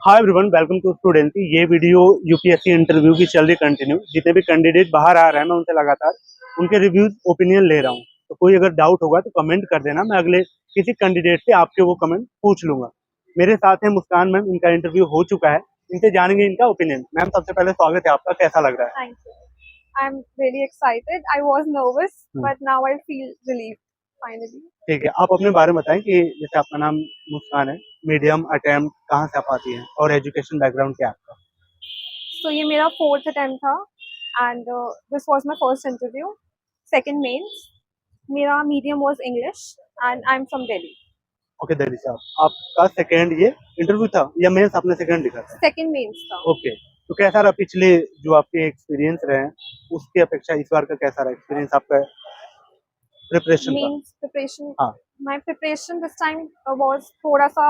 Hi everyone, welcome to student. ये video UPSC interview की चल रही कंटिन्यू। जितने भी कैंडिडेट बाहर आ रहे हैं मैं उनसे लगातार उनके रिव्यूज ओपिनियन ले रहा हूँ। तो कोई अगर डाउट होगा तो कमेंट कर देना, मैं अगले किसी कैंडिडेट से आपके वो कमेंट पूछ लूंगा। मेरे साथ है मुस्कान मैम, इनका इंटरव्यू हो चुका है, इनसे जानेंगे इनका ओपिनियन। मैम सबसे पहले स्वागत है आपका, कैसा लग रहा है? Thank you. I'm really excited. I was nervous, hmm, but now I feel relieved finally. ठीक है। आप अपने बारे में बताएं कि जैसे आपका नाम मुस्कान है, मीडियम अटेम्प्ट कहाँ से आप आती हैं और एजुकेशन बैकग्राउंड क्या है आपका? So ये मेरा fourth attempt था, and this was my first interview. Second mains. मेरा medium was English, and I'm from Delhi. Okay, Delhi से आपका सेकेंड ये इंटरव्यू था या मेंस आपने सेकेंड लिखा था? Second mains था. ओके, तो कैसा रहा पिछले जो आपके एक्सपीरियंस रहे हैं उसकी अपेक्षा इस बार का कैसा रहा एक्सपीरियंस आपका प्रिपरेशन का? Mains preparation. हाँ। My preparation this time was थोड़ा सा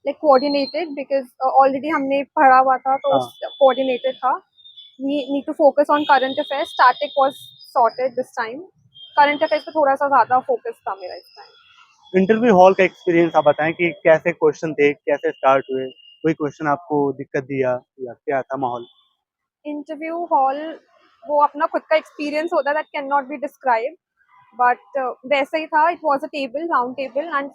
like coordinated because already हमने पढ़ा हुआ था तो हाँ। coordinated था. We need to focus on current affairs. Static was sorted this time. Current affairs पे थोड़ा सा ज़्यादा focus था मेरा इस time. इंटरव्यू हॉल का एक्सपीरियंस आप बताएं कि कैसे क्वेश्चन थे, कैसे स्टार्ट हुए, कोई क्वेश्चन आपको दिक्कत दिया या क्या था माहौल? इंटरव्यू हॉल वो अपना खुद का एक्सपीरियंस होता है that can not be describe but वैसा ही था. It was a table round table and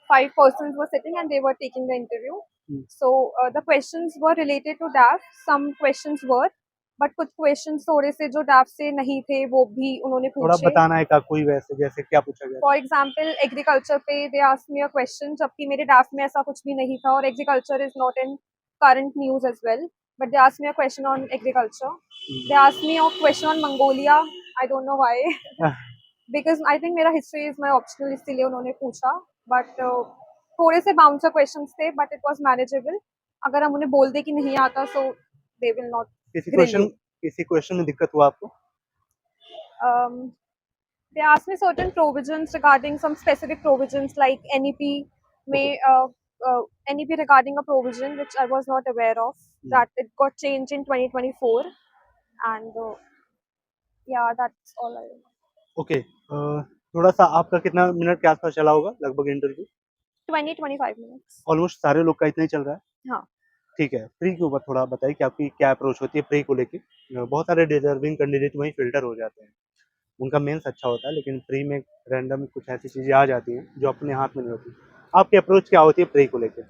five persons were sitting and they were taking the interview. Hmm, So the questions were related to DAF. Some questions were, but कुछ questions थोड़े से जो DAF से नहीं थे वो भी उन्होंने थोड़ा पूछे. बताना है का कोई वैसे जैसे क्या पूछा गया? फॉर एग्जाम्पल एग्रीकल्चर पे they asked me a question जबकि मेरे DAF में ऐसा कुछ भी नहीं था और agriculture is not in current news as well. But they asked me a question on agriculture. They asked me a question on Mongolia. I don't know why. Because I think मेरा history is my optional इसलिए उन्होंने पूछा. But थोड़े से bouncer questions थे but it was manageable. अगर हम उन्हें बोल दे कि नहीं आता so they will not grill you. किसी क्वेश्चन में दिक्कत हुआ आपको? Um, they asked me certain provisions regarding some specific provisions like NEP may NEP regarding a provision which I was not aware of that it got changed in 2024 and yeah, that's all I know. Okay, थोड़ा सा आपका कितना minute के आसपास चला होगा लगभग interview? 20-25 minutes. Almost सारे लोग का इतना ही चल रहा है। हाँ. ठीक है, प्री के ऊपर थोड़ा बताइए कि आपकी क्या अप्रोच होती है प्री को लेके? बहुत सारे डिजर्विंग कैंडिडेट वहीं फ़िल्टर हो जाते हैं। उनका मेंस अच्छा होता है लेकिन प्री में रैंडम कुछ ऐसी चीज़ें आ जाती हैं जो अपने हाथ में नहीं होती। आपकी अप्रोच क्या होती है प्री को लेके?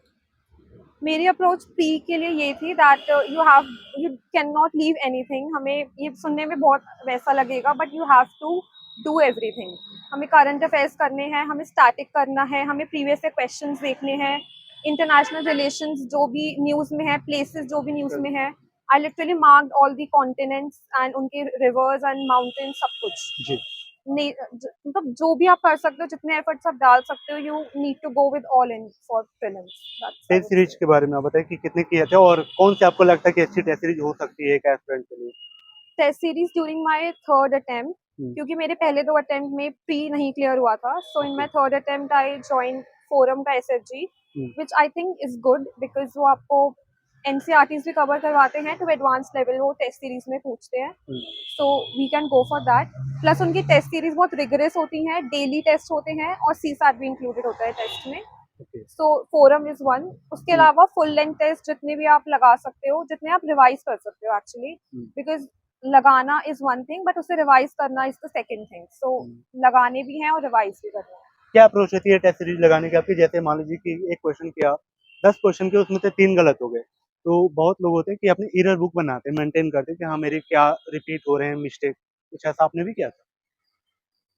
मेरी अप्रोच प्री के लिए ये थी that you can not leave anything. हमें ये सुनने में बहुत वैसा लगेगा but you have to do everything. हमें करंट अफेयर्स करने हैं, हमें स्टैटिक करना है, हमें प्रीवियस से क्वेश्चंस देखने हैं, इंटरनेशनल रिलेशंस जो भी न्यूज़ में है, प्लेसेस जो भी न्यूज़ में है. I literally marked all the continents and उनके रिवर्स एंड माउंटेन सब कुछ. जी। नहीं मतलब जो भी आप कर सकते हो, जितने एफर्ट्स आप डाल सकते हो, you need to go with all in for prelims. Test series के बारे में आप बताइए कि कितने किए थे और कौन से आपको लगता है कि अच्छी टेस्ट सीरीज हो सकती है एक एस्पिरेंट के लिए? Test series during my third attempt क्योंकि मेरे पहले 2 अटेम्प्ट में प्री नहीं क्लियर हुआ था. So in my third attempt I join forum का SFG which I think is good because वो आपको एनसीईआरटीज भी कवर करवाते हैं टू एडवांस लेवल. वो टेस्ट सीरीज में पूछते हैं so we can go for that. Plus उनकी टेस्ट सीरीज बहुत रिगरस होती हैं, डेली टेस्ट होते हैं और सीसैट भी इंक्लूडेड होता है टेस्ट में. सो फोरम इज वन. उसके अलावा फुल लेंथ टेस्ट जितने भी आप लगा सकते हो, जितने आप रिवाइज कर सकते हो एक्चुअली, बिकॉज लगाना इज वन थिंग बट उसे रिवाइज करना इज द सेकंड थिंग. सो लगाने भी हैं और रिवाइज भी करना है. क्या अप्रोच होती है टेस्ट सीरीज लगाने की आपकी? जैसे मान लीजिए कि एक क्वेश्चन किया, 10 क्वेश्चन के उसमें से 3 गलत हो गए, तो बहुत लोग होते हैं कि अपनी एरर बुक बनाते हैं, मेंटेन करते हैं कि हाँ मेरे क्या रिपीट हो रहे हैं मिस्टेक, कुछ ऐसा आपने भी किया था?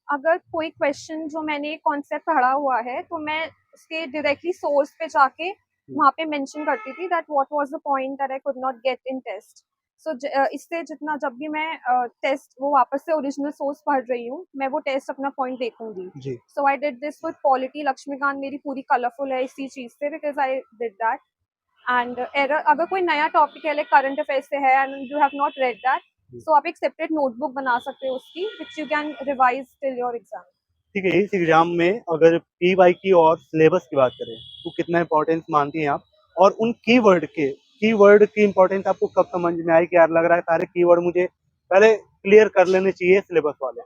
अगर कोई क्वेश्चन जो मैंने कॉन्सेप्ट पढ़ा हुआ है तो मैं उसके डायरेक्टली सोर्स पे जाके वहाँ पे मेंशन करती थी that what was the point that I could not get in test. So इससे जितना जब भी मैं टेस्ट वो वापस से ओरिजिनल सोर्स पढ़ रही हूँ, मैं वो टेस्ट अपना पॉइंट देखूंगी. जी। So I did this with polity. Laxmikanth मेरी पूरी कलरफुल है इसी चीज से because I did that. And error अगर कोई नया टॉपिक है लाइक करंट अफेयर्स से है and you have not read that, so आप एक सेपरेट नोटबुक बना सकते हो उसकी which you can revise till your exam. ठीक है, इस एग्जाम में अगर पीवाई की और सिलेबस की बात करें तो कितना इंपॉर्टेंस मानती हैं आप? और उन कीवर्ड की इंपॉर्टेंस आपको कब समझ में आई कि यार लग रहा है सारे कीवर्ड मुझे पहले क्लियर कर लेने चाहिए सिलेबस वाले?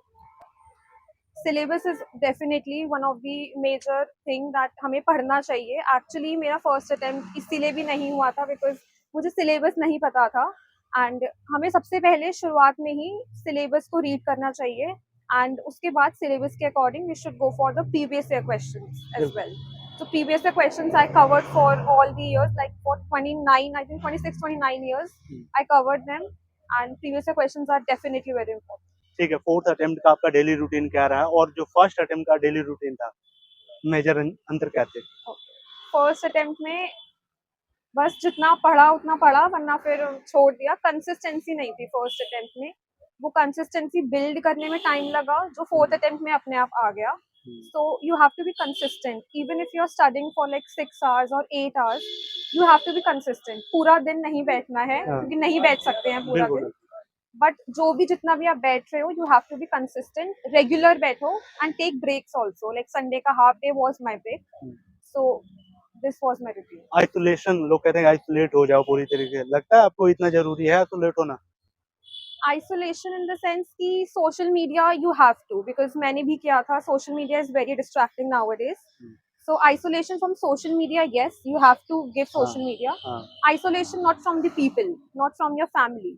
Syllabus is definitely one of the major thing that हमें पढ़ना चाहिए. एक्चुअली मेरा फर्स्ट अटेम्प्ट इसीलिए भी नहीं हुआ था बिकॉज मुझे सिलेबस नहीं पता था. एंड हमें सबसे पहले शुरुआत में ही सिलेबस को रीड करना चाहिए एंड उसके बाद सिलेबस के according we should go for the previous year questions as well. So previous year questions I covered for all the years, like for 29, I think 26, 29 years, I covered them, and previous year questions are definitely very important. ठीक है, fourth attempt का आपका daily routine क्या रहा और जो first attempt का daily routine था, मेजर अंतर क्या थे? फर्स्ट अटेम्प्ट में बस जितना पढ़ा उतना पढ़ा, वरना फिर छोड़ दिया. कंसिस्टेंसी नहीं थी फर्स्ट अटेम्प्ट में. वो कंसिस्टेंसी बिल्ड करने में टाइम लगा, जो फोर्थ अटेम्प्ट में अपने आप आ गया. So you have to be consistent. Even if you're studying for like 6 hours or 8 hours, you have to be consistent. पूरा दिन नहीं बैठना है, क्योंकि नहीं बैठ सकते हैं पूरा दिन. बट जो भी जितना भी आप बैठ रहे हो, you have to be consistent. Regular बैठो and take breaks also. Like Sunday का half day was my break. So this was my routine. Isolation, लोग कहते हैं आइसोलेट हो जाओ पूरी तरीके से, लगता है आपको इतना जरूरी है आइसोलेट होना? आइसोलेशन इन द सेंस कि social media you have to, because मैंने भी किया था. Social media is very distracting nowadays. So isolation from social media, yes, you have to give social media. Isolation not from the people, not from your family.